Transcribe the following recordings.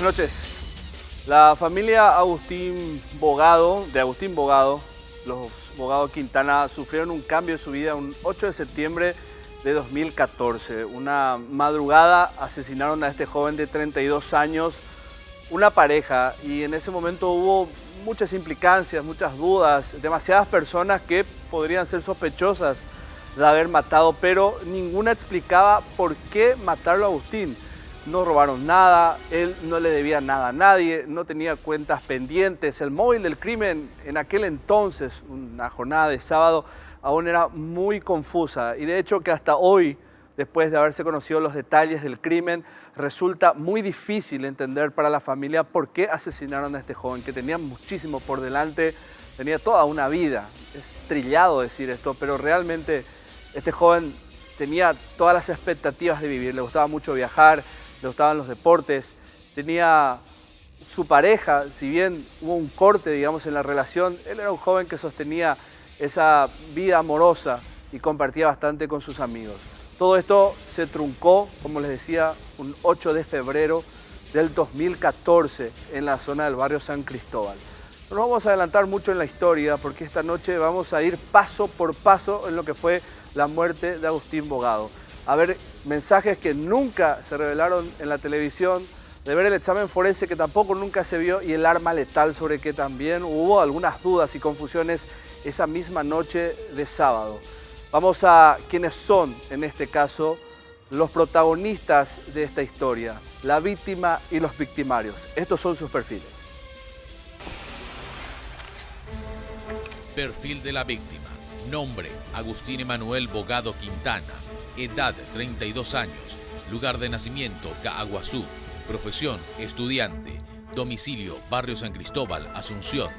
noches. La familia de Agustín Bogado, los Bogado Quintana, sufrieron un cambio en su vida un 8 de septiembre de 2014. Una madrugada asesinaron a este joven de 32 años, una pareja, y en ese momento hubo muchas implicancias, muchas dudas, demasiadas personas que podrían ser sospechosas de haber matado, pero ninguna explicaba por qué matarlo a Agustín. No robaron nada, él no le debía nada a nadie, no tenía cuentas pendientes. El móvil del crimen en aquel entonces, una jornada de sábado, aún era muy confusa. Y de hecho que hasta hoy, después de haberse conocido los detalles del crimen, resulta muy difícil entender para la familia por qué asesinaron a este joven, que tenía muchísimo por delante, tenía toda una vida. Es trillado decir esto, pero realmente este joven tenía todas las expectativas de vivir. Le gustaba mucho viajar, le gustaban los deportes, tenía su pareja, si bien hubo un corte, digamos, en la relación, él era un joven que sostenía esa vida amorosa y compartía bastante con sus amigos. Todo esto se truncó, como les decía, un 8 de febrero del 2014 en la zona del barrio San Cristóbal. No nos vamos a adelantar mucho en la historia porque esta noche vamos a ir paso por paso en lo que fue la muerte de Agustín Bogado. A ver mensajes que nunca se revelaron en la televisión, de ver el examen forense que tampoco nunca se vio y el arma letal sobre que también hubo algunas dudas y confusiones esa misma noche de sábado. Vamos a quienes son, en este caso, los protagonistas de esta historia, la víctima y los victimarios. Estos son sus perfiles. Perfil de la víctima. Nombre: Agustín Emanuel Bogado Quintana. Edad: 32 años. Lugar de nacimiento: Caaguazú. Profesión: estudiante. Domicilio: Barrio San Cristóbal, Asunción.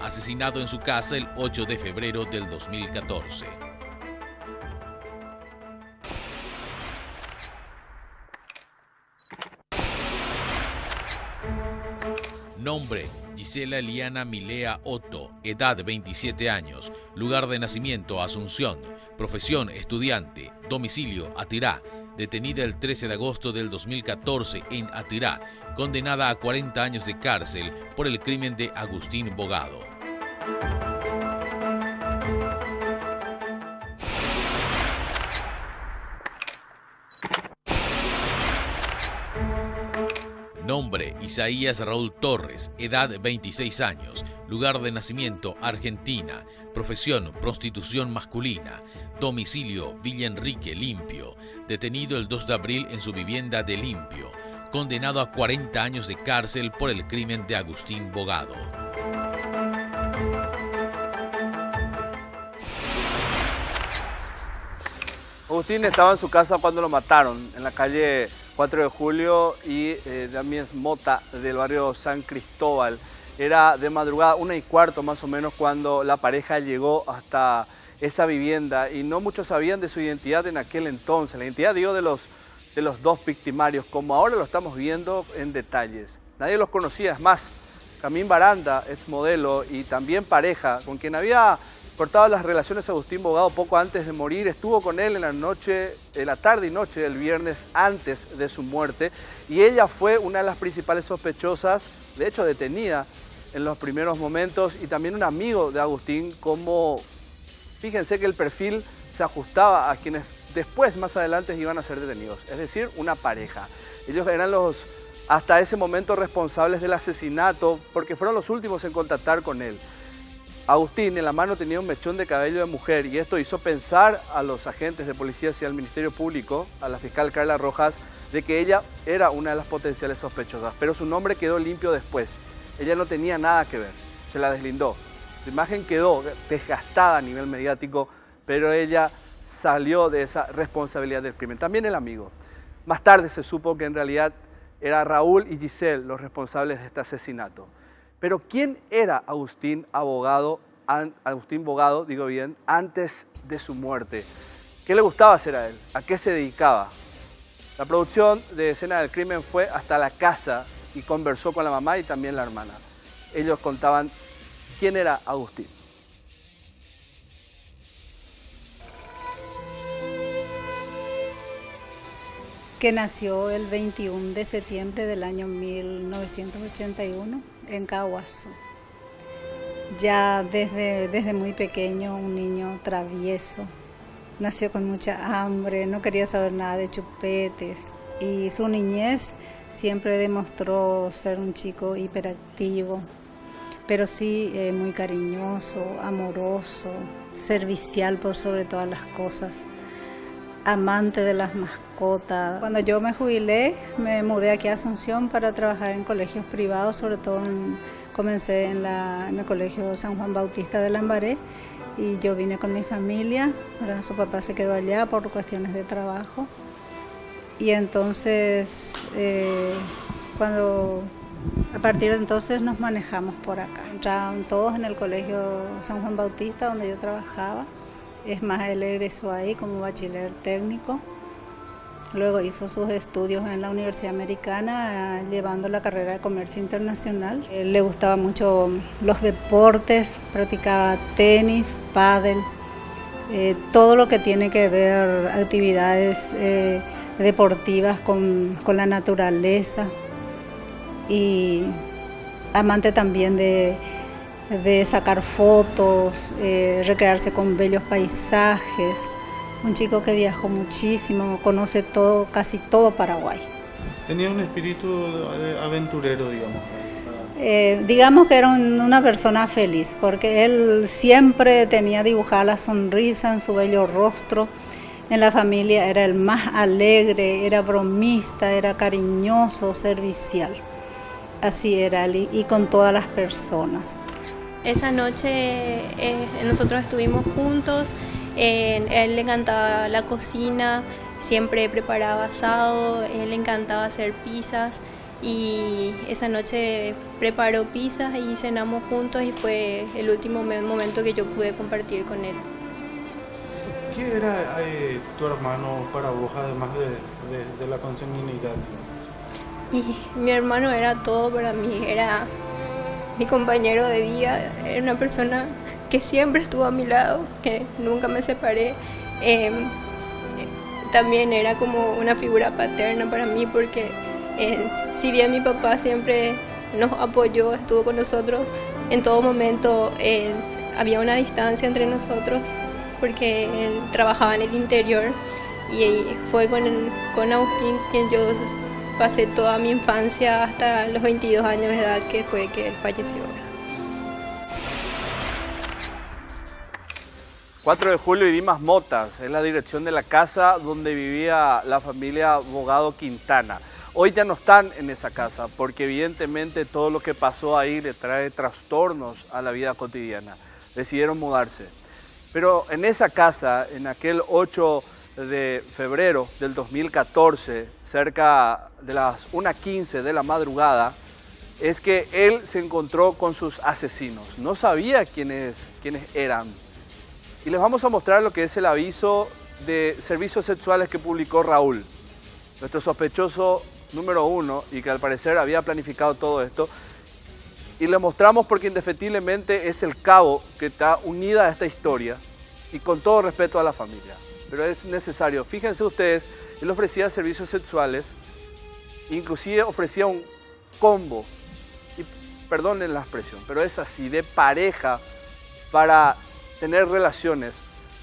Asesinado en su casa el 8 de febrero del 2014. Nombre: Gisela Eliana Milea Otto. Edad: 27 años. Lugar de nacimiento: Asunción. Profesión: estudiante. Domicilio: Atirá. Detenida el 13 de agosto del 2014 en Atirá. Condenada a 40 años de cárcel por el crimen de Agustín Bogado. Nombre: Isaías Raúl Torres. Edad: 26 años. Lugar de nacimiento: Argentina. Profesión: prostitución masculina. Domicilio: Villa Enrique, Limpio. Detenido el 2 de abril en su vivienda de Limpio. Condenado a 40 años de cárcel por el crimen de Agustín Bogado. Agustín estaba en su casa cuando lo mataron, en la calle 4 de Julio y Damiens Mota del barrio San Cristóbal. Era de madrugada, 1:15 más o menos, cuando la pareja llegó hasta esa vivienda y no muchos sabían de su identidad en aquel entonces. La identidad, digo, de los dos victimarios, como ahora lo estamos viendo en detalles. Nadie los conocía, es más, Camín Baranda, exmodelo y también pareja, con quien había cortado las relaciones Agustín Bogado poco antes de morir, estuvo con él en la tarde y noche del viernes antes de su muerte, y ella fue una de las principales sospechosas, de hecho detenida en los primeros momentos, y también un amigo de Agustín, como fíjense que el perfil se ajustaba a quienes después, más adelante, iban a ser detenidos, es decir, una pareja. Ellos eran los, hasta ese momento, responsables del asesinato, porque fueron los últimos en contactar con él. Agustín en la mano tenía un mechón de cabello de mujer y esto hizo pensar a los agentes de policía y al Ministerio Público, a la fiscal Carla Rojas, de que ella era una de las potenciales sospechosas. Pero su nombre quedó limpio después. Ella no tenía nada que ver, se la deslindó. Su imagen quedó desgastada a nivel mediático, pero ella salió de esa responsabilidad del crimen. También el amigo. Más tarde se supo que en realidad era Raúl y Giselle los responsables de este asesinato. Pero ¿quién era Agustín Bogado, antes de su muerte? ¿Qué le gustaba hacer a él? ¿A qué se dedicaba? La producción de Escena del Crimen fue hasta la casa y conversó con la mamá y también la hermana. Ellos contaban quién era Agustín. que nació el 21 de septiembre del año 1981 en Caaguazú. Ya desde muy pequeño, un niño travieso, nació con mucha hambre, no quería saber nada de chupetes y su niñez siempre demostró ser un chico hiperactivo, pero sí muy cariñoso, amoroso, servicial por sobre todas las cosas, amante de las mascotas. Cuando yo me jubilé, me mudé aquí a Asunción para trabajar en colegios privados, sobre todo comencé en el colegio San Juan Bautista de Lambaré y yo vine con mi familia, ¿verdad? Su papá se quedó allá por cuestiones de trabajo y entonces a partir de entonces nos manejamos por acá. Entraban todos en el colegio San Juan Bautista donde yo trabajaba. Es más, él egresó ahí como bachiller técnico. Luego hizo sus estudios en la Universidad Americana, llevando la carrera de Comercio Internacional. Le gustaban mucho los deportes, practicaba tenis, pádel, todo lo que tiene que ver actividades deportivas con la naturaleza. Y amante también de sacar fotos, recrearse con bellos paisajes. Un chico que viajó muchísimo, conoce casi todo Paraguay. Tenía un espíritu aventurero, digamos. Digamos que era una persona feliz, porque él siempre tenía dibujada la sonrisa en su bello rostro. En la familia era el más alegre, era bromista, era cariñoso, servicial. Así era él y con todas las personas. Esa noche nosotros estuvimos juntos, él le encantaba la cocina, siempre preparaba asado, él le encantaba hacer pizzas y esa noche preparó pizzas y cenamos juntos y fue el último momento que yo pude compartir con él. ¿Qué era tu hermano para vos, además de la consanguinidad? Y mi hermano era todo para mí, era mi compañero de vida, era una persona que siempre estuvo a mi lado, que nunca me separé. También era como una figura paterna para mí porque si bien mi papá siempre nos apoyó, estuvo con nosotros, en todo momento había una distancia entre nosotros porque él trabajaba en el interior y fue con Agustín quien yo pasé toda mi infancia hasta los 22 años de edad que fue que él falleció. 4 de julio y Dimas Motas es la dirección de la casa donde vivía la familia Bogado Quintana. Hoy ya no están en esa casa porque evidentemente todo lo que pasó ahí le trae trastornos a la vida cotidiana. Decidieron mudarse. Pero en esa casa, en aquel 8 de febrero del 2014, cerca de las 1:15 de la madrugada, es que él se encontró con sus asesinos. No sabía quiénes eran. Y les vamos a mostrar lo que es el aviso de servicios sexuales que publicó Raúl, nuestro sospechoso número 1 y que al parecer había planificado todo esto. Y le mostramos porque indefectiblemente es el cabo que está unida a esta historia y con todo respeto a la familia. Pero es necesario, fíjense ustedes, él ofrecía servicios sexuales, inclusive ofrecía un combo, y perdonen la expresión, pero es así, de pareja para tener relaciones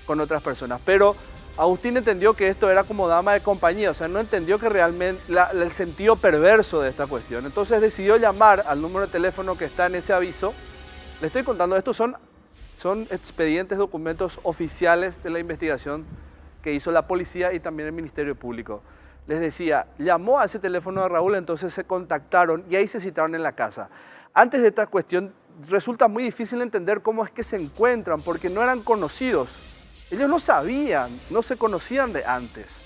con otras personas. Pero Agustín entendió que esto era como dama de compañía, o sea, no entendió que realmente el sentido perverso de esta cuestión. Entonces decidió llamar al número de teléfono que está en ese aviso. Le estoy contando, estos son expedientes, documentos oficiales de la investigación que hizo la policía y también el Ministerio Público. Les decía, llamó a ese teléfono de Raúl, entonces se contactaron y ahí se citaron en la casa. Antes de esta cuestión, resulta muy difícil entender cómo es que se encuentran, porque no eran conocidos. Ellos no sabían, no se conocían de antes.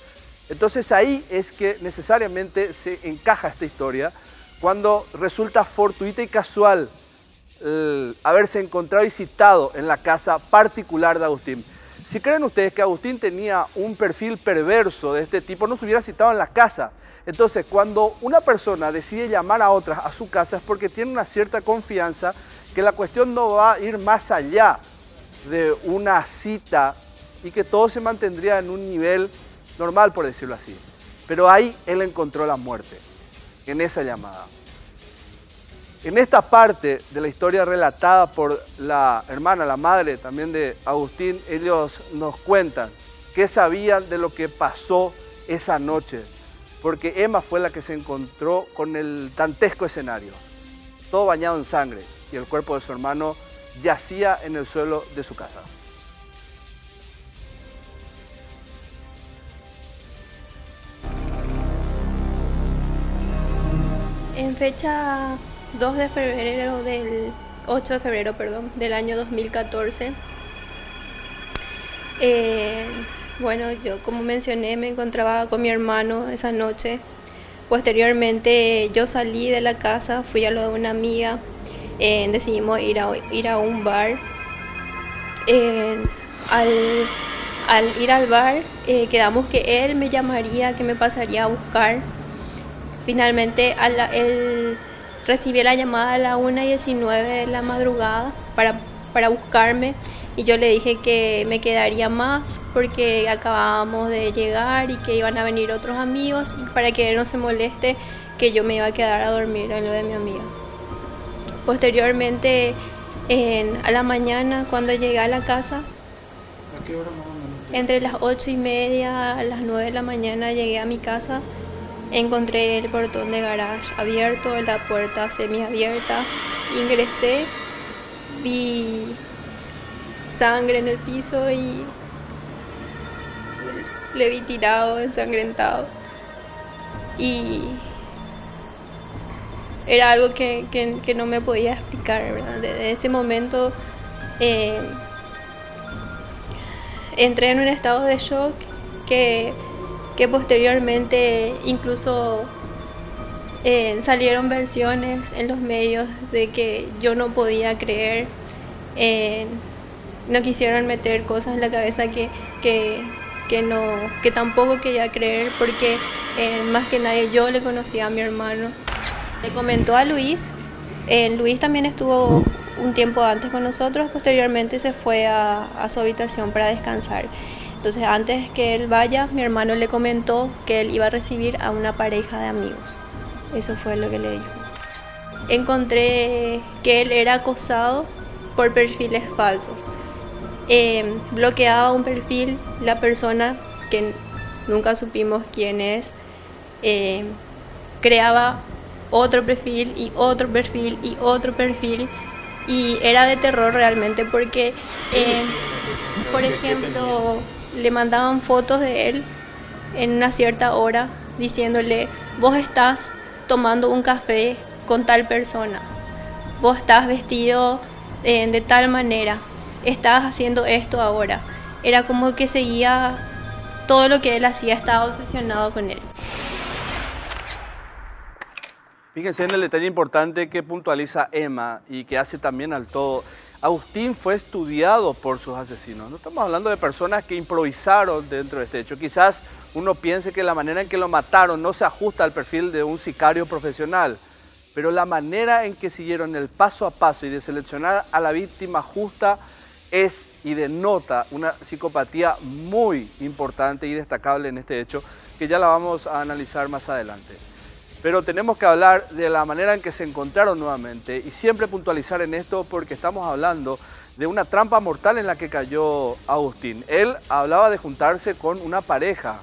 Entonces ahí es que necesariamente se encaja esta historia, cuando resulta fortuita y casual haberse encontrado y citado en la casa particular de Agustín. Si creen ustedes que Agustín tenía un perfil perverso de este tipo, no se hubiera citado en la casa. Entonces, cuando una persona decide llamar a otras a su casa es porque tiene una cierta confianza que la cuestión no va a ir más allá de una cita y que todo se mantendría en un nivel normal, por decirlo así. Pero ahí él encontró la muerte, en esa llamada. En esta parte de la historia relatada por la hermana, la madre también de Agustín, ellos nos cuentan qué sabían de lo que pasó esa noche, porque Emma fue la que se encontró con el dantesco escenario, todo bañado en sangre, y el cuerpo de su hermano yacía en el suelo de su casa. En fecha 8 de febrero, del año 2014, bueno, yo como mencioné me encontraba con mi hermano esa noche. Posteriormente yo salí de la casa, fui a lo de una amiga, decidimos ir a un bar. Al ir al bar quedamos que él me llamaría, que me pasaría a buscar. Finalmente él recibí la llamada a la 1:19 de la madrugada para buscarme, y yo le dije que me quedaría más porque acabábamos de llegar y que iban a venir otros amigos, y para que él no se moleste que yo me iba a quedar a dormir en lo de mi amiga. Posteriormente, a la mañana, cuando llegué a la casa, ¿A qué hora más o menos? entre las 8:30 a las 9 de la mañana llegué a mi casa. Encontré el portón de garage abierto, la puerta semiabierta. Ingresé, vi sangre en el piso y le vi tirado, ensangrentado. Y era algo que no me podía explicar, ¿verdad? Desde ese momento entré en un estado de shock que posteriormente incluso salieron versiones en los medios de que yo no podía creer. No quisieron meter cosas en la cabeza que tampoco quería creer, porque más que nadie yo le conocía a mi hermano. Le comentó a Luis. Luis también estuvo un tiempo antes con nosotros, posteriormente se fue a su habitación para descansar. Entonces, antes que él vaya, mi hermano le comentó que él iba a recibir a una pareja de amigos. Eso fue lo que le dijo. Encontré que él era acosado por perfiles falsos. Bloqueaba un perfil, la persona, que nunca supimos quién es, creaba otro perfil y otro perfil y otro perfil, y era de terror realmente porque, por ejemplo, le mandaban fotos de él en una cierta hora diciéndole: vos estás tomando un café con tal persona, vos estás vestido de tal manera, estás haciendo esto ahora. Era como que seguía todo lo que él hacía, estaba obsesionado con él. Fíjense en el detalle importante que puntualiza Emma y que hace también al todo. Agustín fue estudiado por sus asesinos. No estamos hablando de personas que improvisaron dentro de este hecho. Quizás uno piense que la manera en que lo mataron no se ajusta al perfil de un sicario profesional, pero la manera en que siguieron el paso a paso y de seleccionar a la víctima justa es y denota una psicopatía muy importante y destacable en este hecho, que ya la vamos a analizar más adelante. Pero tenemos que hablar de la manera en que se encontraron nuevamente y siempre puntualizar en esto, porque estamos hablando de una trampa mortal en la que cayó Agustín. Él hablaba de juntarse con una pareja,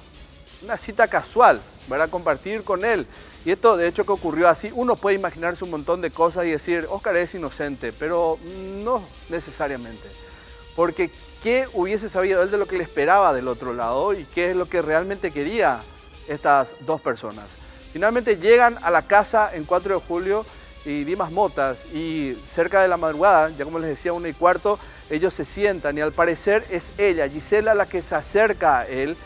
una cita casual, ¿verdad? Compartir con él. Y esto de hecho que ocurrió así. Uno puede imaginarse un montón de cosas y decir: Óscar es inocente, pero no necesariamente. Porque ¿qué hubiese sabido él de lo que le esperaba del otro lado y qué es lo que realmente quería estas dos personas? Finalmente llegan a la casa en 4 de julio y Dimas Motas, y cerca de la madrugada, ya como les decía, 1:15, ellos se sientan y al parecer es ella, Gisela, la que se acerca a él,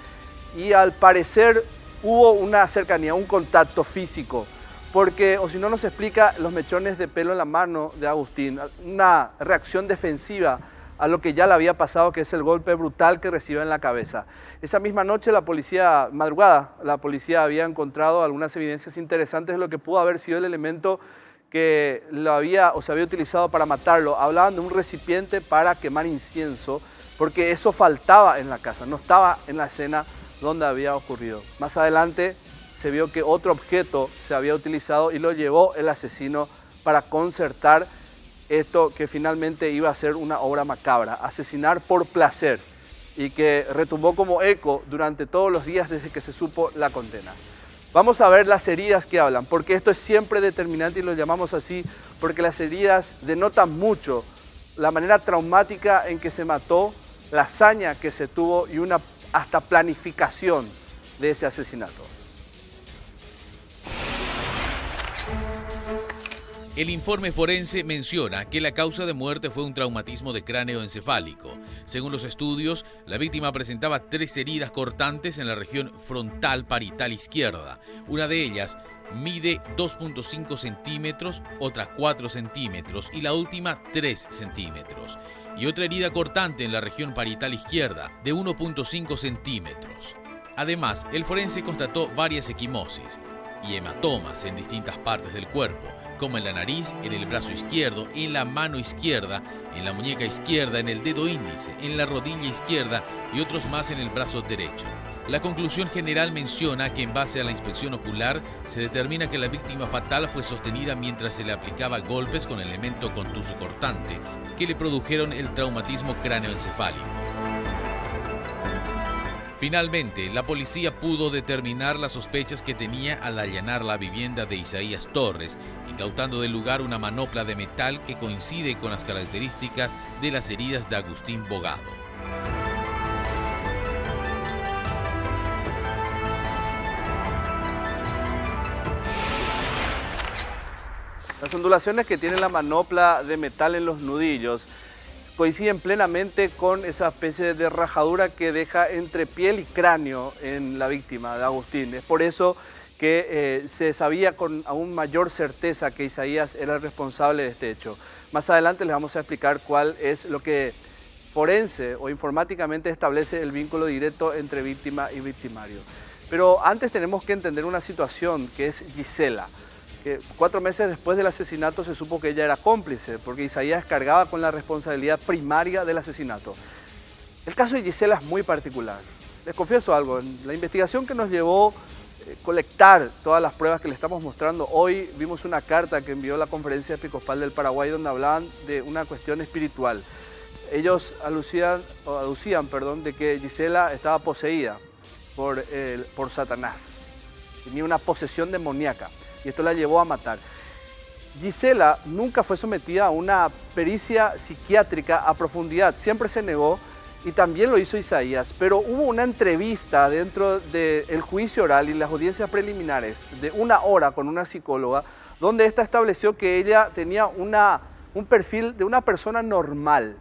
y al parecer hubo una cercanía, un contacto físico, porque, o si no, nos explica los mechones de pelo en la mano de Agustín, una reacción defensiva a lo que ya le había pasado, que es el golpe brutal que recibe en la cabeza. Esa misma noche la policía había encontrado algunas evidencias interesantes de lo que pudo haber sido el elemento que se había utilizado para matarlo. Hablaban de un recipiente para quemar incienso, porque eso faltaba en la casa, no estaba en la escena donde había ocurrido. Más adelante se vio que otro objeto se había utilizado y lo llevó el asesino para concertar esto que finalmente iba a ser una obra macabra, asesinar por placer, y que retumbó como eco durante todos los días desde que se supo la condena. Vamos a ver las heridas que hablan, porque esto es siempre determinante y lo llamamos así, porque las heridas denotan mucho la manera traumática en que se mató, la hazaña que se tuvo y una hasta planificación de ese asesinato. El informe forense menciona que la causa de muerte fue un traumatismo de cráneo encefálico. Según los estudios, la víctima presentaba 3 heridas cortantes en la región frontal parietal izquierda. Una de ellas mide 2.5 centímetros, otra 4 centímetros y la última 3 centímetros. Y otra herida cortante en la región parietal izquierda de 1.5 centímetros. Además, el forense constató varias equimosis y hematomas en distintas partes del cuerpo, como en la nariz, en el brazo izquierdo, en la mano izquierda, en la muñeca izquierda, en el dedo índice, en la rodilla izquierda y otros más en el brazo derecho. La conclusión general menciona que en base a la inspección ocular se determina que la víctima fatal fue sostenida mientras se le aplicaba golpes con elemento contuso cortante que le produjeron el traumatismo cráneoencefálico. Finalmente, la policía pudo determinar las sospechas que tenía al allanar la vivienda de Isaías Torres, incautando del lugar una manopla de metal que coincide con las características de las heridas de Agustín Bogado. Las ondulaciones que tiene la manopla de metal en los nudillos coinciden plenamente con esa especie de rajadura que deja entre piel y cráneo en la víctima de Agustín. Es por eso que se sabía con aún mayor certeza que Isaías era el responsable de este hecho. Más adelante les vamos a explicar cuál es lo que forense o informáticamente establece el vínculo directo entre víctima y victimario. Pero antes tenemos que entender una situación que es Gisela. Que 4 meses después del asesinato se supo que ella era cómplice, porque Isaías cargaba con la responsabilidad primaria del asesinato. El caso de Gisela es muy particular. Les confieso algo, en la investigación que nos llevó a colectar todas las pruebas que le estamos mostrando, hoy vimos una carta que envió la Conferencia Episcopal del Paraguay donde hablaban de una cuestión espiritual. Ellos aducían de que Gisela estaba poseída por Satanás, tenía una posesión demoníaca. Y esto la llevó a matar. Gisela nunca fue sometida a una pericia psiquiátrica a profundidad, siempre se negó y también lo hizo Isaías, pero hubo una entrevista dentro del juicio oral y las audiencias preliminares de 1 hora con una psicóloga donde ésta estableció que ella tenía un perfil de una persona normal.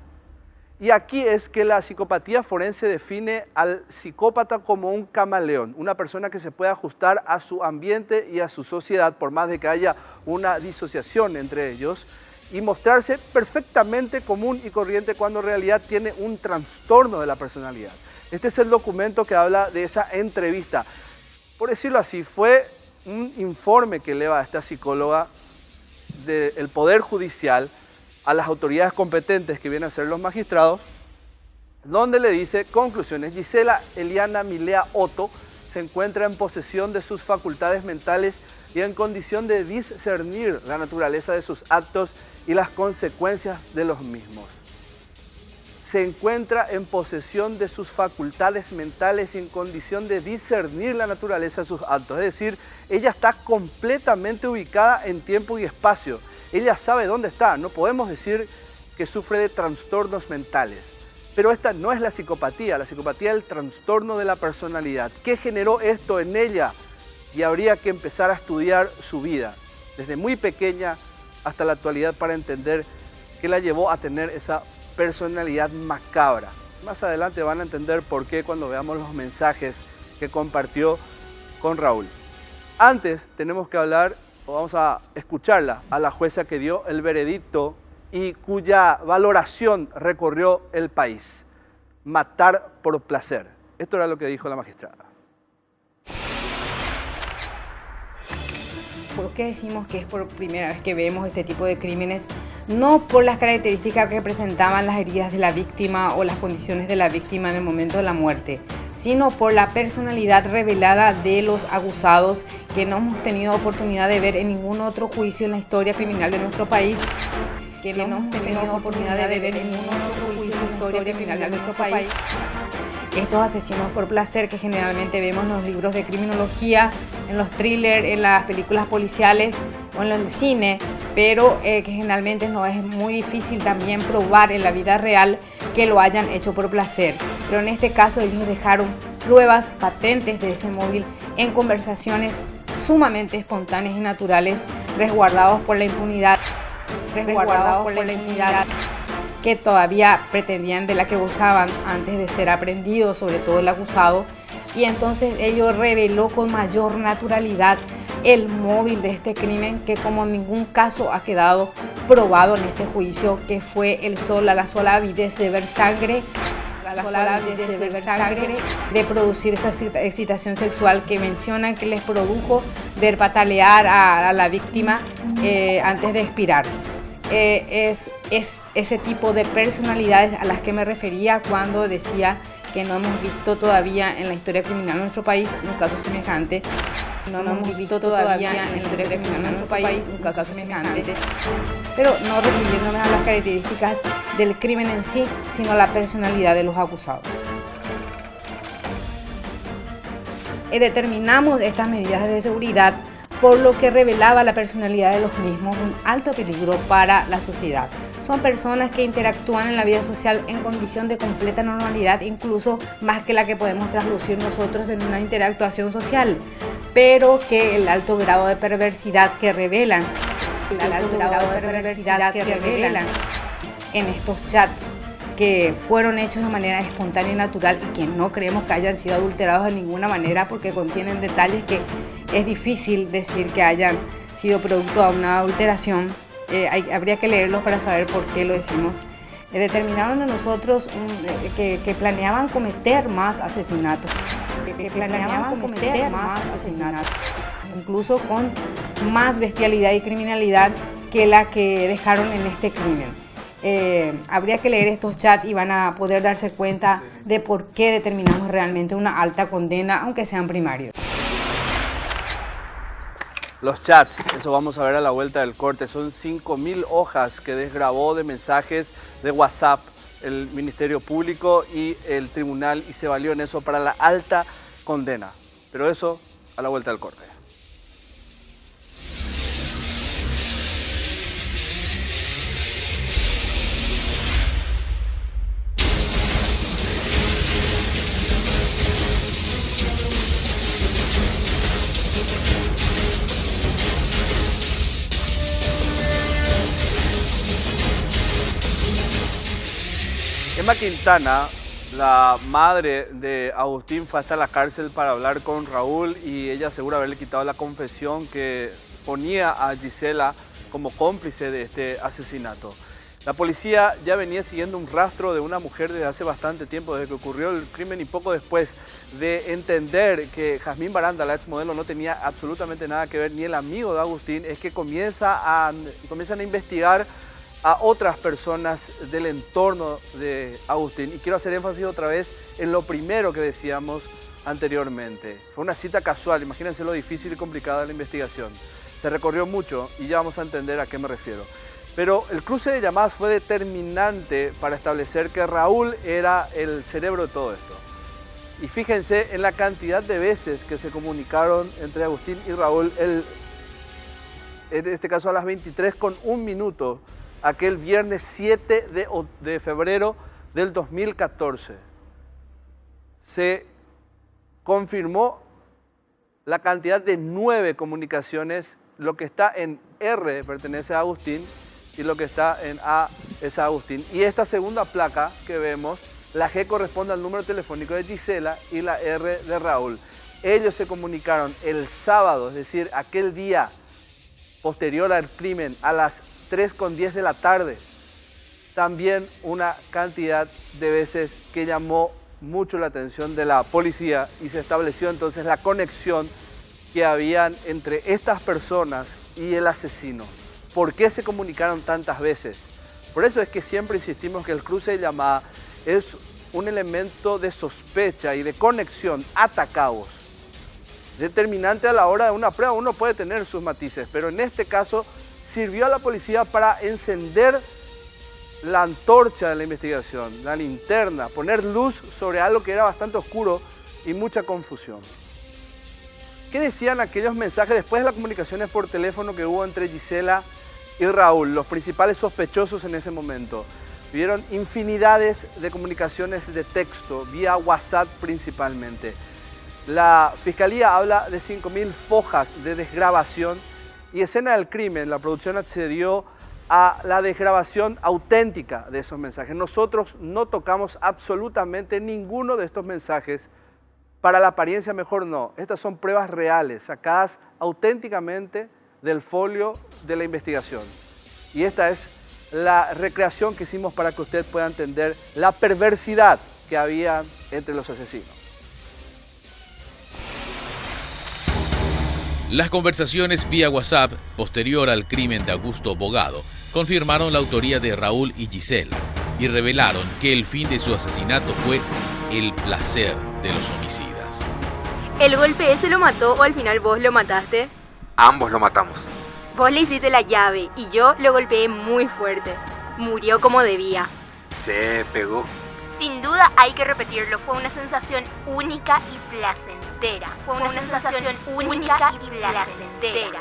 Y aquí es que la psicopatía forense define al psicópata como un camaleón, una persona que se puede ajustar a su ambiente y a su sociedad, por más de que haya una disociación entre ellos, y mostrarse perfectamente común y corriente cuando en realidad tiene un trastorno de la personalidad. Este es el documento que habla de esa entrevista. Por decirlo así, fue un informe que eleva a esta psicóloga del Poder Judicial a las autoridades competentes que vienen a ser los magistrados, donde le dice, conclusiones, Gisela Eliana Milea Otto se encuentra en posesión de sus facultades mentales y en condición de discernir la naturaleza de sus actos y las consecuencias de los mismos. Se encuentra en posesión de sus facultades mentales y en condición de discernir la naturaleza de sus actos. Es decir, ella está completamente ubicada en tiempo y espacio. Ella sabe dónde está. No podemos decir que sufre de trastornos mentales. Pero esta no es la psicopatía es el trastorno de la personalidad. ¿Qué generó esto en ella? Y habría que empezar a estudiar su vida, desde muy pequeña hasta la actualidad, para entender qué la llevó a tener esa personalidad macabra. Más adelante van a entender por qué cuando veamos los mensajes que compartió con Raúl. Antes tenemos que hablar, o vamos a escucharla, a la jueza que dio el veredicto y cuya valoración recorrió el país. Matar por placer. Esto era lo que dijo la magistrada. Fue ¿Por qué decimos que es por primera vez que vemos este tipo de crímenes? No por las características que presentaban las heridas de la víctima o las condiciones de la víctima en el momento de la muerte, sino por la personalidad revelada de los acusados que no hemos tenido oportunidad de ver en ningún otro juicio en la historia criminal de nuestro país. Que no hemos tenido oportunidad de ver en ningún otro juicio en la historia criminal de nuestro país. Estos asesinos por placer que generalmente vemos en los libros de criminología, en los thrillers, en las películas policiales o en el cine, pero que generalmente no es muy difícil también probar en la vida real que lo hayan hecho por placer. Pero en este caso ellos dejaron pruebas patentes de ese móvil en conversaciones sumamente espontáneas y naturales, resguardados por la impunidad. Que todavía pretendían de la que gozaban antes de ser aprendido, sobre todo el acusado, y entonces ello reveló con mayor naturalidad el móvil de este crimen, que como en ningún caso ha quedado probado en este juicio, que fue la sola avidez de ver sangre, de producir esa excitación sexual que mencionan que les produjo ver patalear a la víctima antes de expirar. Es ese tipo de personalidades a las que me refería cuando decía que no hemos visto todavía en la historia criminal de nuestro país un caso semejante. No hemos visto todavía en la historia criminal de nuestro país un caso semejante. Pero no refiriéndome a las características del crimen en sí, sino a la personalidad de los acusados. Determinamos estas medidas de seguridad por lo que revelaba la personalidad de los mismos un alto peligro para la sociedad. Son personas que interactúan en la vida social en condición de completa normalidad, incluso más que la que podemos traslucir nosotros en una interactuación social, pero que el alto grado de perversidad que revelan, en estos chats que fueron hechos de manera espontánea y natural y que no creemos que hayan sido adulterados de ninguna manera, porque contienen detalles que es difícil decir que hayan sido producto de una adulteración. Habría que leerlos para saber por qué lo decimos. Determinaron a nosotros que planeaban cometer más asesinatos. Incluso con más bestialidad y criminalidad que la que dejaron en este crimen. Habría que leer estos chats y van a poder darse cuenta de por qué determinamos realmente una alta condena, aunque sean primarios. Los chats, eso vamos a ver a la vuelta del corte, son 5.000 hojas que desgrabó de mensajes de WhatsApp el Ministerio Público y el tribunal, y se valió en eso para la alta condena. Pero eso a la vuelta del corte. Emma Quintana, la madre de Agustín, fue hasta la cárcel para hablar con Raúl y ella asegura haberle quitado la confesión que ponía a Gisela como cómplice de este asesinato. La policía ya venía siguiendo un rastro de una mujer desde hace bastante tiempo, desde que ocurrió el crimen y poco después de entender que Jazmín Baranda, la exmodelo, no tenía absolutamente nada que ver, ni el amigo de Agustín, es que comienzan a investigar a otras personas del entorno de Agustín. Y quiero hacer énfasis otra vez en lo primero que decíamos anteriormente. Fue una cita casual, imagínense lo difícil y complicada de la investigación. Se recorrió mucho y ya vamos a entender a qué me refiero. Pero el cruce de llamadas fue determinante para establecer que Raúl era el cerebro de todo esto. Y fíjense en la cantidad de veces que se comunicaron entre Agustín y Raúl, en este caso a las 23:01, aquel viernes 7 de febrero del 2014. Se confirmó la cantidad de 9 comunicaciones, lo que está en R pertenece a Agustín y lo que está en A es a Agustín. Y esta segunda placa que vemos, la G corresponde al número telefónico de Gisela y la R de Raúl. Ellos se comunicaron el sábado, es decir, aquel día posterior al crimen, a las 3:10 de la tarde. También una cantidad de veces que llamó mucho la atención de la policía y se estableció entonces la conexión que habían entre estas personas y el asesino. ¿Por qué se comunicaron tantas veces? Por eso es que siempre insistimos que el cruce de llamada es un elemento de sospecha y de conexión ata cabos. Determinante a la hora de una prueba, uno puede tener sus matices, pero en este caso sirvió a la policía para encender la antorcha de la investigación, la linterna, poner luz sobre algo que era bastante oscuro y mucha confusión. ¿Qué decían aquellos mensajes después de las comunicaciones por teléfono que hubo entre Gisela y Raúl, los principales sospechosos en ese momento? Vieron infinidades de comunicaciones de texto, vía WhatsApp principalmente. La Fiscalía habla de 5.000 fojas de desgrabación y escena del crimen. La producción accedió a la desgrabación auténtica de esos mensajes. Nosotros no tocamos absolutamente ninguno de estos mensajes. Para la apariencia mejor no. Estas son pruebas reales, sacadas auténticamente del folio de la investigación. Y esta es la recreación que hicimos para que usted pueda entender la perversidad que había entre los asesinos. Las conversaciones vía WhatsApp posterior al crimen de Augusto Bogado confirmaron la autoría de Raúl y Gisela y revelaron que el fin de su asesinato fue el placer de los homicidas. ¿El golpe ese lo mató o al final vos lo mataste? Ambos lo matamos. Vos le hiciste la llave y yo lo golpeé muy fuerte. Murió como debía. Se pegó. Sin duda hay que repetirlo, fue una sensación única y placentera. Fue una sensación única y placentera.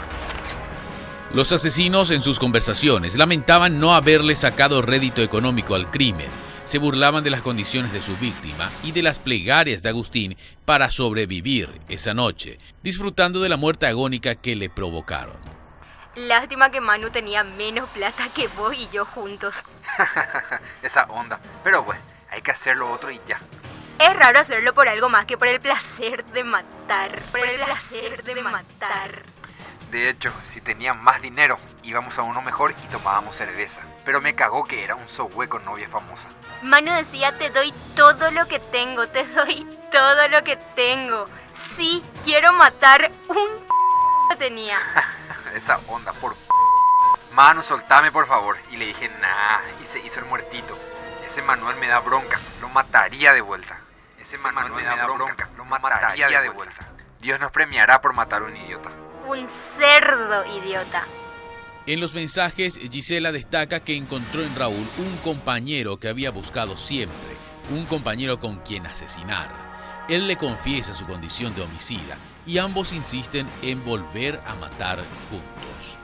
Los asesinos en sus conversaciones lamentaban no haberle sacado rédito económico al crimen. Se burlaban de las condiciones de su víctima y de las plegarias de Agustín para sobrevivir esa noche, disfrutando de la muerte agónica que le provocaron. Lástima que Manu tenía menos plata que vos y yo juntos. Esa onda. Pero bueno, hay que hacer lo otro y ya. Es raro hacerlo por algo más que por el placer de matar. Por el placer de matar. De hecho, si tenía más dinero, íbamos a uno mejor y tomábamos cerveza. Pero me cagó que era un sohue con novia famosa. Manu decía, te doy todo lo que tengo, te doy todo lo que tengo. Sí, quiero matar un tenía. Esa onda, por Manu, soltame por favor. Y le dije, nah, y se hizo el muertito. Ese Manuel me da bronca, lo mataría de vuelta. Ese Manuel me da bronca, lo mataría de vuelta. Dios nos premiará por matar a un idiota. Un cerdo idiota. En los mensajes, Gisela destaca que encontró en Raúl un compañero que había buscado siempre, un compañero con quien asesinar. Él le confiesa su condición de homicida y ambos insisten en volver a matar juntos.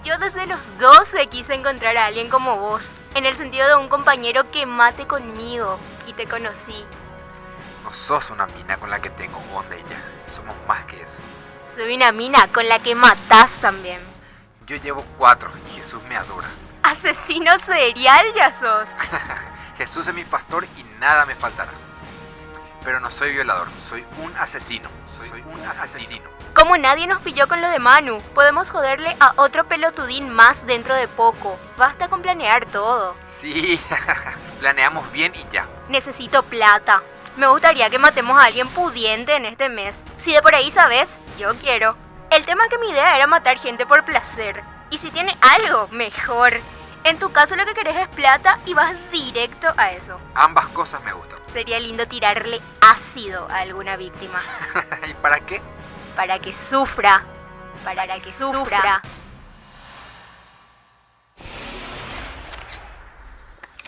Yo desde los 12 quise encontrar a alguien como vos, en el sentido de un compañero que mate conmigo, y te conocí. No sos una mina con la que tengo onda y ya, somos más que eso. Soy una mina con la que matás también. Yo llevo 4 y Jesús me adora. Asesino serial ya sos. Jesús es mi pastor y nada me faltará. Pero no soy violador, soy un asesino. Soy un asesino. Como nadie nos pilló con lo de Manu, podemos joderle a otro pelotudín más dentro de poco. Basta con planear todo. Sí, planeamos bien y ya. Necesito plata. Me gustaría que matemos a alguien pudiente en este mes. Si de por ahí sabes, yo quiero. El tema es que mi idea era matar gente por placer. Y si tiene algo, mejor. En tu caso lo que querés es plata y vas directo a eso. Ambas cosas me gustan. Sería lindo tirarle ácido a alguna víctima. ¿Y para qué? Para que sufra. Para que sufra.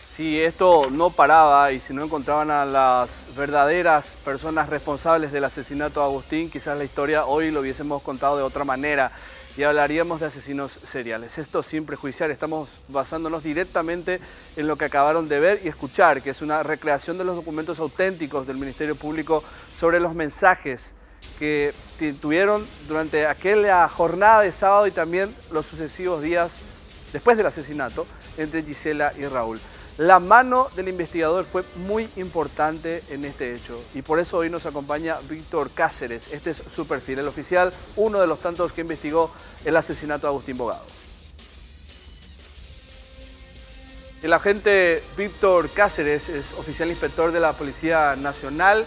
Si esto no paraba y si no encontraban a las verdaderas personas responsables del asesinato de Agustín, quizás la historia hoy lo hubiésemos contado de otra manera y hablaríamos de asesinos seriales. Esto sin prejuiciar, estamos basándonos directamente en lo que acabaron de ver y escuchar, que es una recreación de los documentos auténticos del Ministerio Público sobre los mensajes que tuvieron durante aquella jornada de sábado y también los sucesivos días después del asesinato entre Gisela y Raúl. La mano del investigador fue muy importante en este hecho y por eso hoy nos acompaña Víctor Cáceres. Este es su perfil, el oficial, uno de los tantos que investigó el asesinato de Agustín Bogado. El agente Víctor Cáceres es oficial inspector de la Policía Nacional.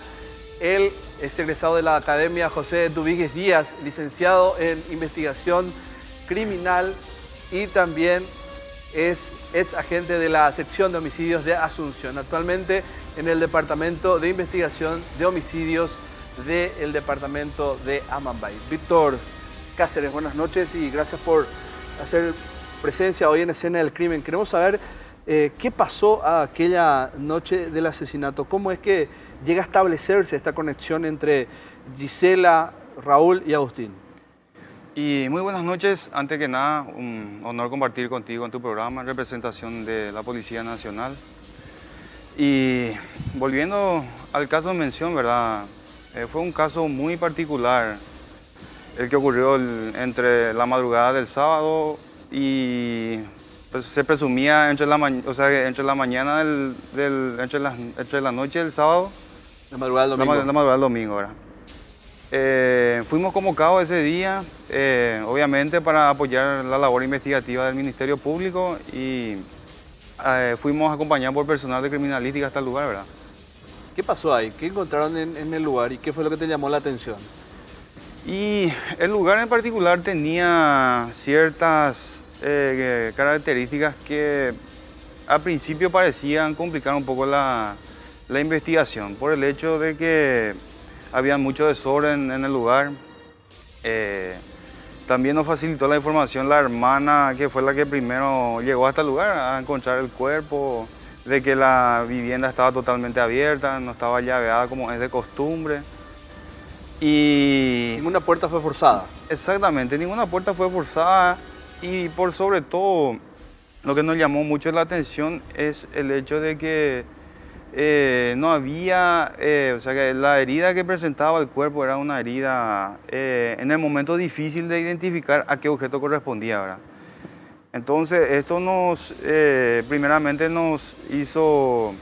Él es egresado de la Academia José Dubíguez Díaz, licenciado en Investigación criminal y también es ex agente de la sección de homicidios de Asunción, actualmente en el Departamento de Investigación de Homicidios del Departamento de Amambay. Víctor Cáceres, buenas noches y gracias por hacer presencia hoy en Escena del Crimen. Queremos saber qué pasó aquella noche del asesinato, cómo es que llega a establecerse esta conexión entre Gisela, Raúl y Agustín. Y muy buenas noches. Antes que nada, un honor compartir contigo en tu programa en representación de la Policía Nacional. Y volviendo al caso de mención, ¿verdad? Fue un caso muy particular el que ocurrió entre la madrugada del sábado y pues, se presumía entre la mañana entre la noche del sábado. La madrugada del domingo. La madrugada del domingo, ¿verdad? Fuimos convocados ese día, obviamente para apoyar la labor investigativa del Ministerio Público y fuimos acompañados por personal de criminalística hasta el lugar, ¿verdad? ¿Qué pasó ahí? ¿Qué encontraron en el lugar y qué fue lo que te llamó la atención? Y el lugar en particular tenía ciertas características que al principio parecían complicar un poco la investigación, por el hecho de que había mucho desorden en el lugar. También nos facilitó la información la hermana, que fue la que primero llegó hasta el lugar a encontrar el cuerpo, de que la vivienda estaba totalmente abierta, no estaba llaveada como es de costumbre. Y ninguna puerta fue forzada. Exactamente, ninguna puerta fue forzada y por sobre todo lo que nos llamó mucho la atención es el hecho de que no había, o sea que la herida que presentaba el cuerpo era una herida en el momento difícil de identificar a qué objeto correspondía, ¿verdad? Entonces esto primeramente nos hizo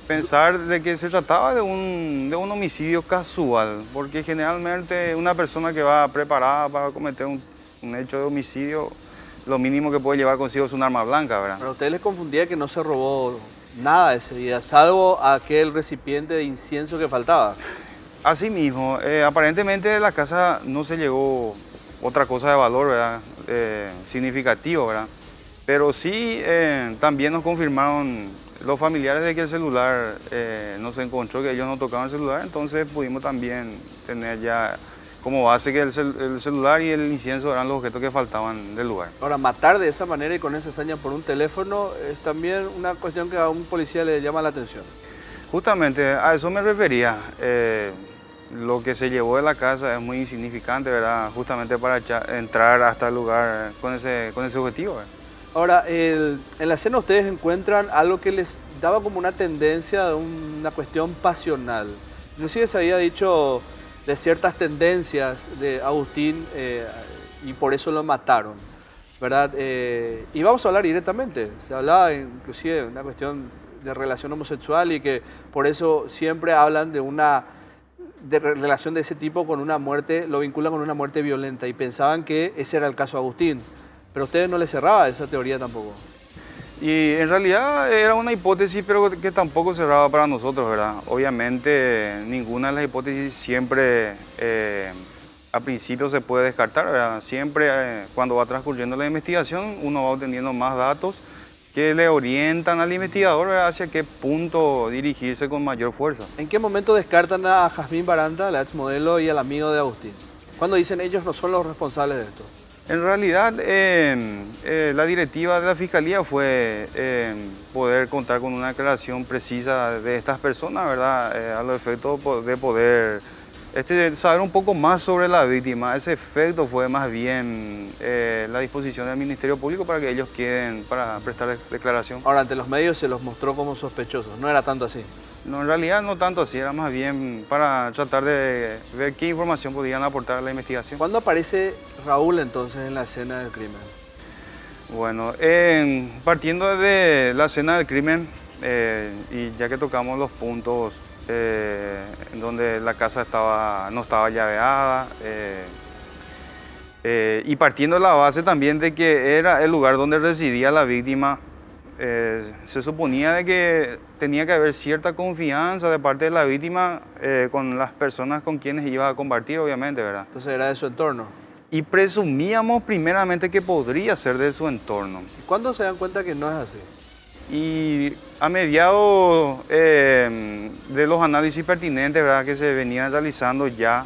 pensar de que se trataba de un homicidio casual, porque generalmente una persona que va preparada para cometer un hecho de homicidio, lo mínimo que puede llevar consigo es un arma blanca, ¿verdad? Pero a ustedes les confundía que no se robó nada ese día, salvo aquel recipiente de incienso que faltaba. Así mismo, aparentemente de la casa no se llegó otra cosa de valor, ¿verdad? Significativo, ¿verdad? Pero sí también nos confirmaron los familiares de que el celular no se encontró, que ellos no tocaban el celular, entonces pudimos también tener ya como base que el celular y el incienso eran los objetos que faltaban del lugar. Ahora, matar de esa manera y con esa hazaña por un teléfono es también una cuestión que a un policía le llama la atención. Justamente a eso me refería. Lo que se llevó de la casa es muy insignificante, ¿verdad? Justamente para entrar hasta el lugar con ese objetivo, ¿verdad? Ahora, en la escena ustedes encuentran algo que les daba como una tendencia, una cuestión pasional. Inclusive se había dicho de ciertas tendencias de Agustín y por eso lo mataron, ¿verdad? Y vamos a hablar directamente. Se hablaba inclusive de una cuestión de relación homosexual y que por eso siempre hablan de una relación de ese tipo con una muerte, lo vinculan con una muerte violenta y pensaban que ese era el caso de Agustín. Pero a ustedes no les cerraba esa teoría tampoco. Y en realidad era una hipótesis, pero que tampoco cerraba para nosotros, ¿verdad? Obviamente ninguna de las hipótesis siempre a principio se puede descartar, ¿verdad? Siempre cuando va transcurriendo la investigación uno va obteniendo más datos que le orientan al investigador, ¿verdad?, hacia qué punto dirigirse con mayor fuerza. ¿En qué momento descartan a Jazmín Baranda, la exmodelo, y al amigo de Agustín? ¿Cuándo dicen ellos no son los responsables de esto? En realidad, la directiva de la Fiscalía fue poder contar con una declaración precisa de estas personas, ¿verdad? A los efectos de poder saber un poco más sobre la víctima. Ese efecto fue más bien la disposición del Ministerio Público para que ellos queden para prestar declaración. Ahora, ante los medios se los mostró como sospechosos, ¿no era tanto así? No, en realidad no tanto así, era más bien para tratar de ver qué información podían aportar a la investigación. ¿Cuándo aparece Raúl entonces en la escena del crimen? Bueno, partiendo de la escena del crimen, y ya que tocamos los puntos en donde la casa no estaba llaveada, y partiendo de la base también de que era el lugar donde residía la víctima, se suponía de que tenía que haber cierta confianza de parte de la víctima con las personas con quienes iba a compartir, obviamente, ¿verdad? Entonces era de su entorno. y presumíamos primeramente que podría ser de su entorno. ¿Y cuándo se dan cuenta que no es así? Y a mediados de los análisis pertinentes, ¿verdad?, que se venían realizando ya,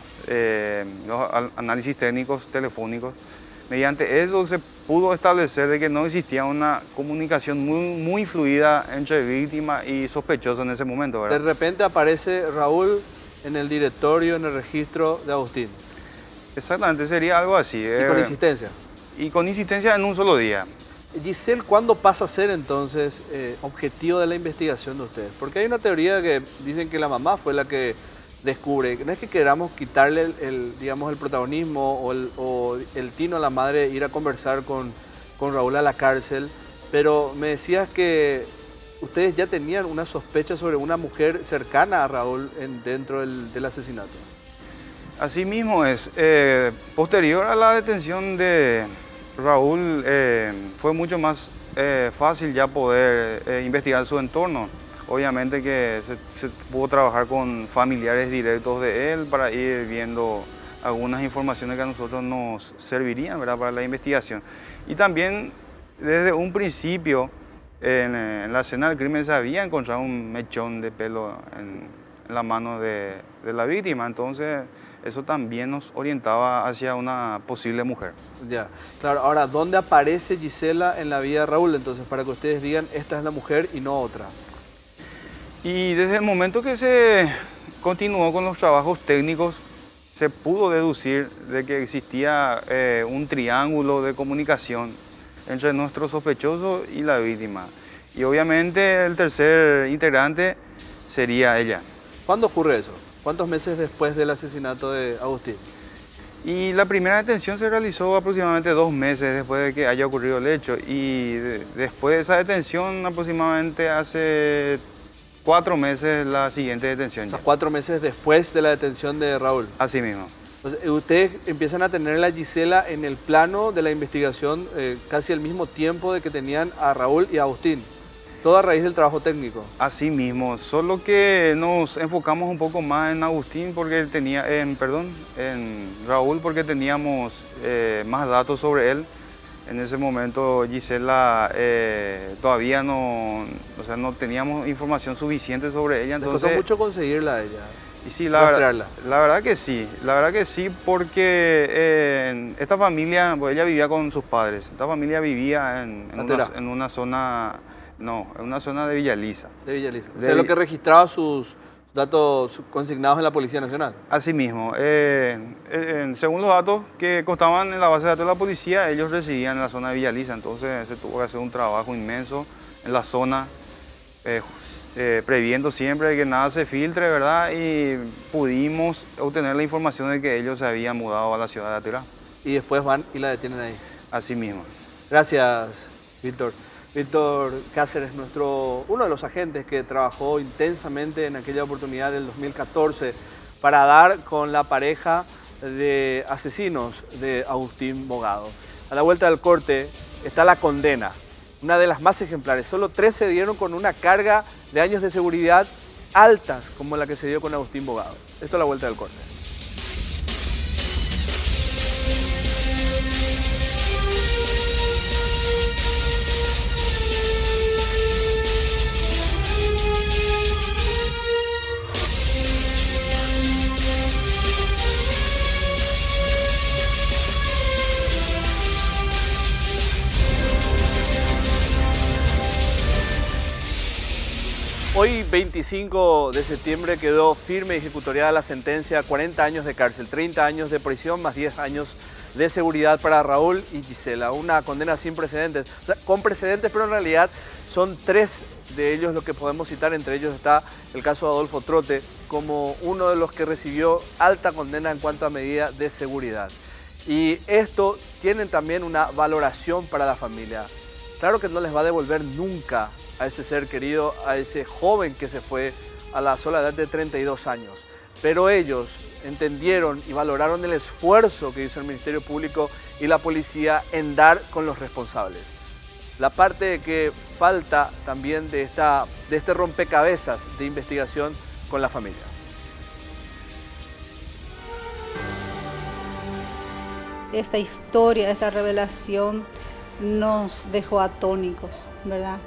los análisis técnicos telefónicos, mediante eso se pudo establecer de que no existía una comunicación muy fluida entre víctima y sospechoso en ese momento, ¿verdad? De repente aparece Raúl en el directorio, en el registro de Agustín. Exactamente, sería algo así. Y con insistencia. Y con insistencia en un solo día. Giselle, ¿cuándo pasa a ser entonces objetivo de la investigación de ustedes? Porque hay una teoría que dicen que la mamá fue la que descubre. No es que queramos quitarle digamos, el protagonismo o el tino a la madre ir a conversar con Raúl a la cárcel, pero me decías que ustedes ya tenían una sospecha sobre una mujer cercana a Raúl dentro del asesinato. Así mismo es. Posterior a la detención de Raúl, fue mucho más fácil ya poder investigar su entorno. Obviamente que se pudo trabajar con familiares directos de él para ir viendo algunas informaciones que a nosotros nos servirían, ¿verdad?, para la investigación. Y también desde un principio en la escena del crimen se había encontrado un mechón de pelo en la mano de la víctima, entonces eso también nos orientaba hacia una posible mujer. Ya, claro. Ahora, ¿dónde aparece Gisela en la vida de Raúl? Entonces, para que ustedes digan, esta es la mujer y no otra. Y desde el momento que se continuó con los trabajos técnicos, se pudo deducir de que existía un triángulo de comunicación entre nuestro sospechoso y la víctima. Y obviamente el tercer integrante sería ella. ¿Cuándo ocurre eso? ¿Cuántos meses después del asesinato de Agustín? Y la primera detención se realizó aproximadamente 2 meses después de que haya ocurrido el hecho. Y después de esa detención, aproximadamente hace 4 meses la siguiente detención. O sea, 4 meses después de la detención de Raúl. Así mismo. Entonces, ustedes empiezan a tener a la Gisela en el plano de la investigación casi al mismo tiempo de que tenían a Raúl y a Agustín. Todo a raíz del trabajo técnico. Así mismo, solo que nos enfocamos un poco más en Agustín porque en Raúl porque teníamos más datos sobre él. En ese momento Gisela todavía no teníamos información suficiente sobre ella. Les costó mucho conseguirla a ella. Y sí, la verdad que sí, porque esta familia, pues ella vivía con sus padres. Esta familia vivía en una zona de Villa Elisa. De Villa Elisa. O sea, es lo que registraba sus datos consignados en la Policía Nacional. Así mismo. Según los datos que constaban en la base de datos de la policía, ellos residían en la zona de Villa Elisa. Entonces se tuvo que hacer un trabajo inmenso en la zona, previendo siempre de que nada se filtre, ¿verdad? Y pudimos obtener la información de que ellos se habían mudado a la ciudad de Atirá. Y después van y la detienen ahí. Así mismo. Gracias, Víctor. Víctor Cáceres, uno de los agentes que trabajó intensamente en aquella oportunidad del 2014 para dar con la pareja de asesinos de Agustín Bogado. A la vuelta del corte está la condena, una de las más ejemplares. Solo 3 se dieron con una carga de años de seguridad altas como la que se dio con Agustín Bogado. Esto a la vuelta del corte. Hoy, 25 de septiembre, quedó firme y ejecutoriada la sentencia a 40 años de cárcel, 30 años de prisión más 10 años de seguridad para Raúl y Gisela. Una condena sin precedentes, o sea, con precedentes, pero en realidad son 3 de ellos los que podemos citar. Entre ellos está el caso de Adolfo Trote como uno de los que recibió alta condena en cuanto a medida de seguridad. Y esto tiene también una valoración para la familia. Claro que no les va a devolver nunca a ese ser querido, a ese joven que se fue a la sola edad de 32 años. Pero ellos entendieron y valoraron el esfuerzo que hizo el Ministerio Público y la policía en dar con los responsables. La parte que falta también de este rompecabezas de investigación con la familia. esta historia, esta revelación nos dejó atónicos, ¿verdad?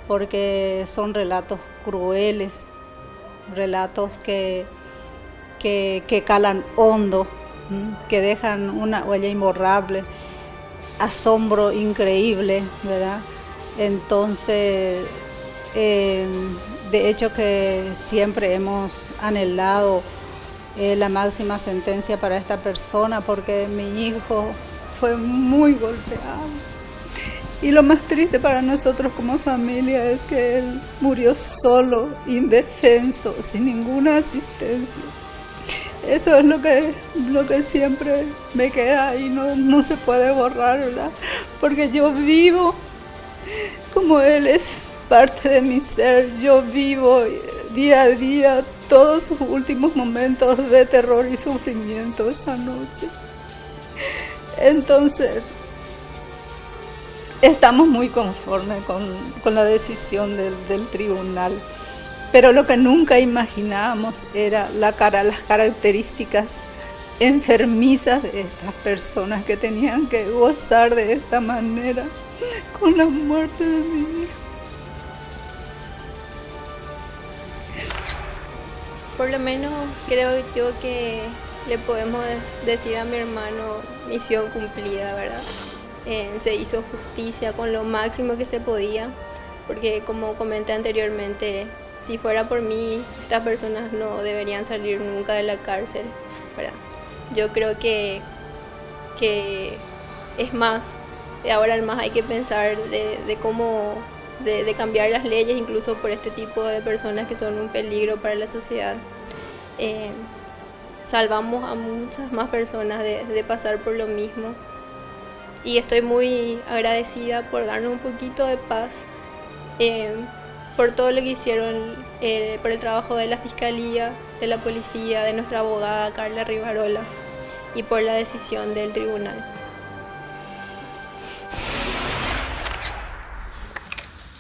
Porque son relatos crueles, relatos que calan hondo, que dejan una huella imborrable, asombro increíble, ¿verdad? Entonces, de hecho que siempre hemos anhelado la máxima sentencia para esta persona, porque mi hijo fue muy golpeado. Y lo más triste para nosotros como familia es que él murió solo, indefenso, sin ninguna asistencia. Eso es lo que siempre me queda y no se puede borrar, ¿verdad? Porque yo vivo como él es parte de mi ser. Yo vivo día a día todos sus últimos momentos de terror y sufrimiento esa noche. Entonces, estamos muy conformes con la decisión del tribunal, pero lo que nunca imaginábamos era las características enfermizas de estas personas que tenían que gozar de esta manera con la muerte de mi hijo. Por lo menos creo yo que le podemos decir a mi hermano misión cumplida, ¿verdad? Se hizo justicia con lo máximo que se podía, porque como comenté anteriormente, si fuera por mí, estas personas no deberían salir nunca de la cárcel, ¿verdad? Yo creo que es más, de ahora en más hay que pensar de cómo de cambiar las leyes, incluso por este tipo de personas que son un peligro para la sociedad. Salvamos a muchas más personas de pasar por lo mismo. Y estoy muy agradecida por darnos un poquito de paz, por todo lo que hicieron, por el trabajo de la Fiscalía, de la Policía, de nuestra abogada Carla Rivarola y por la decisión del tribunal.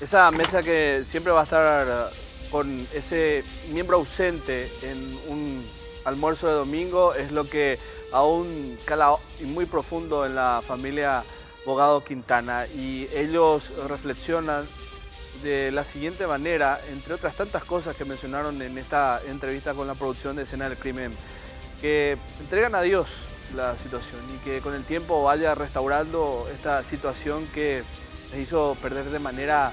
Esa mesa que siempre va a estar con ese miembro ausente en un almuerzo de domingo es lo que aún cala muy profundo en la familia Bogado Quintana, y ellos reflexionan de la siguiente manera, entre otras tantas cosas que mencionaron en esta entrevista con la producción de Escena del Crimen, que entregan a Dios la situación y que con el tiempo vaya restaurando esta situación que les hizo perder de manera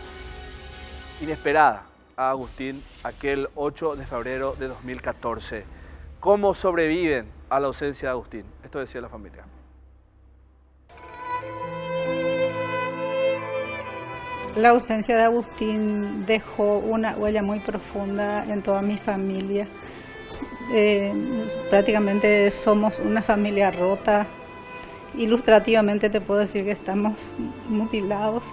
inesperada a Agustín aquel 8 de febrero de 2014. ¿Cómo sobreviven a la ausencia de Agustín? Esto decía la familia. La ausencia de Agustín dejó una huella muy profunda en toda mi familia. Prácticamente somos una familia rota. Ilustrativamente te puedo decir que estamos mutilados,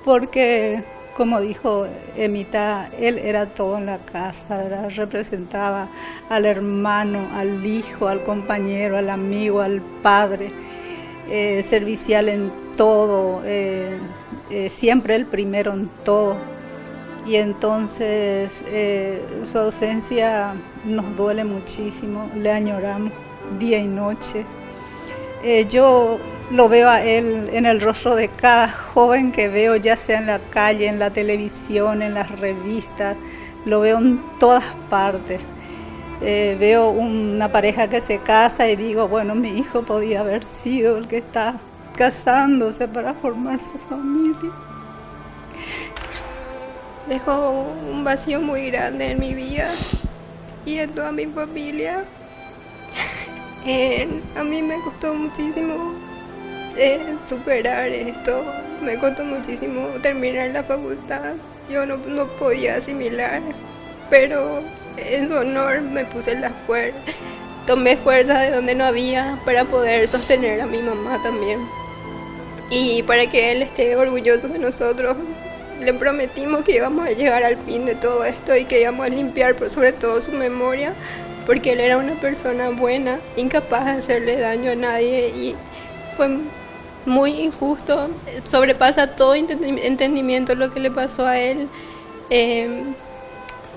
porque, como dijo Emita, él era todo en la casa, ¿verdad? Representaba al hermano, al hijo, al compañero, al amigo, al padre, servicial en todo, siempre el primero en todo. Y entonces su ausencia nos duele muchísimo, le añoramos día y noche. Yo lo veo a él en el rostro de cada joven que veo, ya sea en la calle, en la televisión, en las revistas, lo veo en todas partes. Veo una pareja que se casa y digo, bueno, mi hijo podía haber sido el que está casándose para formar su familia. Dejó un vacío muy grande en mi vida y en toda mi familia. A mí me costó muchísimo superar esto, me costó muchísimo terminar la facultad. Yo no podía asimilar, pero en su honor me puse las fuerzas, tomé fuerza de donde no había para poder sostener a mi mamá también. Y para que él esté orgulloso de nosotros, le prometimos que íbamos a llegar al fin de todo esto y que íbamos a limpiar sobre todo su memoria, porque él era una persona buena, incapaz de hacerle daño a nadie, y fue muy injusto, sobrepasa todo entendimiento lo que le pasó a él,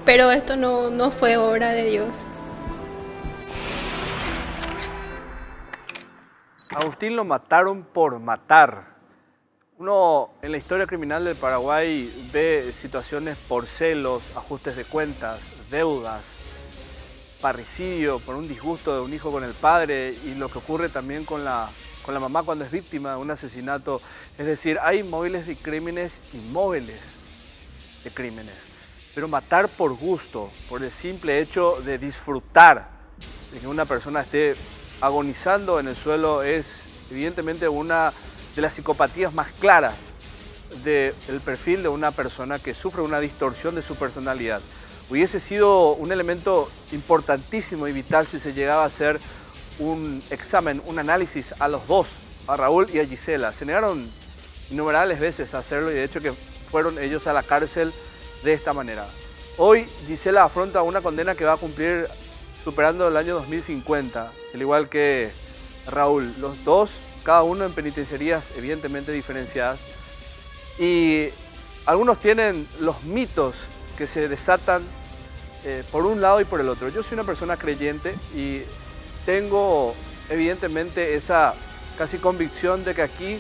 pero esto no fue obra de Dios. Agustín lo mataron por matar. Uno en la historia criminal del Paraguay ve situaciones por celos, ajustes de cuentas, deudas, parricidio, por un disgusto de un hijo con el padre y lo que ocurre también con la mamá cuando es víctima de un asesinato. Es decir, hay móviles de crímenes y móviles de crímenes. Pero matar por gusto, por el simple hecho de disfrutar de que una persona esté agonizando en el suelo es evidentemente una de las psicopatías más claras del perfil de una persona que sufre una distorsión de su personalidad. Hubiese sido un elemento importantísimo y vital si se llegaba a hacer un examen, un análisis a los dos, a Raúl y a Gisela. Se negaron innumerables veces a hacerlo y de hecho que fueron ellos a la cárcel de esta manera. Hoy Gisela afronta una condena que va a cumplir superando el año 2050, al igual que Raúl. Los dos, cada uno en penitenciarías evidentemente diferenciadas. Y algunos tienen los mitos que se desatan por un lado y por el otro. Yo soy una persona creyente y tengo evidentemente esa casi convicción de que aquí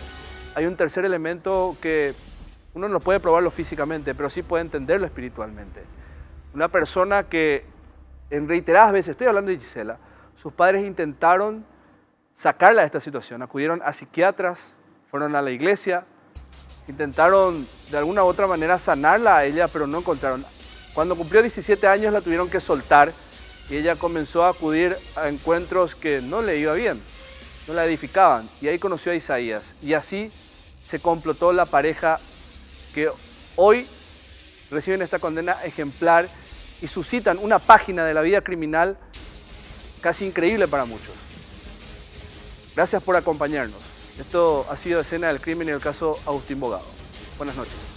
hay un tercer elemento que uno no puede probarlo físicamente, pero sí puede entenderlo espiritualmente. Una persona que en reiteradas veces, estoy hablando de Gisela, sus padres intentaron sacarla de esta situación, acudieron a psiquiatras, fueron a la iglesia, intentaron de alguna u otra manera sanarla a ella, pero no encontraron. Cuando cumplió 17 años la tuvieron que soltar y ella comenzó a acudir a encuentros que no le iba bien, no la edificaban. Y ahí conoció a Isaías. Y así se complotó la pareja que hoy reciben esta condena ejemplar y suscitan una página de la vida criminal casi increíble para muchos. Gracias por acompañarnos. Esto ha sido Escena del Crimen y el caso Agustín Bogado. Buenas noches.